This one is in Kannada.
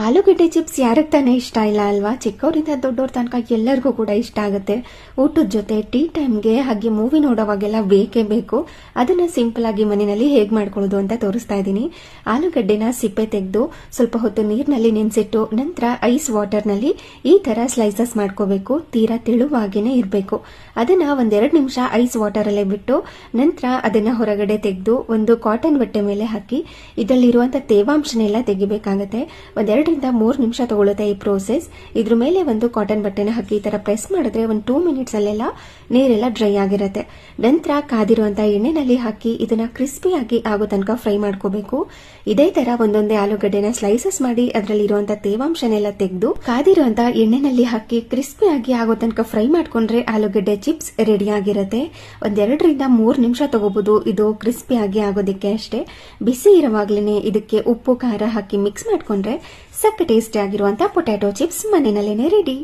ಆಲೂಗಡ್ಡೆ ಚಿಪ್ಸ್ ಯಾರಿಗೆ ತಾನೇ ಇಷ್ಟ ಇಲ್ಲ ಅಲ್ವಾ? ಚಿಕ್ಕವರಿಂದ ದೊಡ್ಡವ್ರ ತನಕ ಎಲ್ಲರಿಗೂ ಕೂಡ ಇಷ್ಟ ಆಗುತ್ತೆ. ಊಟದ ಜೊತೆ ಟೀ ಟೈಮ್ಗೆ ಹಾಗೆ ಮೂವಿ ನೋಡೋವಾಗೆಲ್ಲ ಬೇಕೇ ಬೇಕು. ಅದನ್ನ ಸಿಂಪಲ್ ಆಗಿ ಮನೆಯಲ್ಲಿ ಹೇಗೆ ಮಾಡ್ಕೊಳ್ಳೋದು ಅಂತ ತೋರಿಸ್ತಾ ಇದ್ದೀನಿ. ಆಲೂಗಡ್ಡೆನ ಸಿಪ್ಪೆ ತೆಗೆದು ಸ್ವಲ್ಪ ಹೊತ್ತು ನೀರಿನಲ್ಲಿ ನೆನೆಸಿಟ್ಟು ನಂತರ ಐಸ್ ವಾಟರ್ನಲ್ಲಿ ಈ ತರ ಸ್ಲೈಸಸ್ ಮಾಡ್ಕೋಬೇಕು. ತೀರಾ ತೆಳುವಾಗೇನೆ ಇರಬೇಕು. ಅದನ್ನ ಒಂದೆರಡು ನಿಮಿಷ ಐಸ್ ವಾಟರ್ ಅಲ್ಲೇ ಬಿಟ್ಟು ನಂತರ ಅದನ್ನ ಹೊರಗಡೆ ತೆಗೆದು ಒಂದು ಕಾಟನ್ ಬಟ್ಟೆ ಮೇಲೆ ಹಾಕಿ ಇದರಲ್ಲಿರುವಂತಹ ತೇವಾಂಶನೆಲ್ಲ ತೆಗಿಬೇಕಾಗತ್ತೆ. ಒಂದೆರಡರಿಂದ 3 ನಿಮಿಷ ತಗೊಳುತ್ತೆ ಈ ಪ್ರೋಸೆಸ್. ಇದ್ರ ಮೇಲೆ ಒಂದು ಕಾಟನ್ ಬಟ್ಟೆನ ಹಾಕಿ ಈ ತರ ಪ್ರೆಸ್ ಮಾಡಿದ್ರೆ ಒಂದು 2 ಮಿನಿಟ್ಸ್ ಅಲ್ಲೆಲ್ಲ ನೀರೆಲ್ಲ ಡ್ರೈ ಆಗಿರುತ್ತೆ. ನಂತರ ಕಾದಿರುವಂತಹ ಎಣ್ಣೆನಲ್ಲಿ ಹಾಕಿ ಇದನ್ನ ಕ್ರಿಸ್ಪಿಯಾಗಿ ಆಗೋ ತನಕ ಫ್ರೈ ಮಾಡ್ಕೋಬೇಕು. ಇದೇ ತರ ಒಂದೊಂದೇ ಆಲೂಗಡ್ಡೆನ ಸ್ಲೈಸಸ್ ಮಾಡಿ ಅದರಲ್ಲಿ ಇರುವಂತಹ ತೇವಾಂಶನೆಲ್ಲ ತೆಗೆದು ಕಾದಿರುವಂತಹ ಎಣ್ಣೆನಲ್ಲಿ ಹಾಕಿ ಕ್ರಿಸ್ಪಿಯಾಗಿ ಆಗೋ ತನಕ ಫ್ರೈ ಮಾಡ್ಕೊಂಡ್ರೆ ಆಲೂಗಡ್ಡೆ ಚಿಪ್ಸ್ ರೆಡಿ ಆಗಿರುತ್ತೆ. 1-2ರಿಂದ 3 ನಿಮಿಷ ತಗೋಬಹುದು ಇದು ಕ್ರಿಸ್ಪಿಯಾಗಿ ಆಗೋದಕ್ಕೆ ಅಷ್ಟೇ. ಬಿಸಿ ಇರುವಾಗ್ಲೇನೆ ಇದಕ್ಕೆ ಉಪ್ಪು ಖಾರ ಹಾಕಿ ಮಿಕ್ಸ್ ಮಾಡ್ಕೊಂಡ್ರೆ ಸಕ್ಕ ಟೇಸ್ಟಿ ಆಗಿರುವಂತಹ ಪೊಟ್ಯಾಟೊ ಚಿಪ್ಸ್ ಮನೆಯಲ್ಲೇನೆ ರೆಡಿ.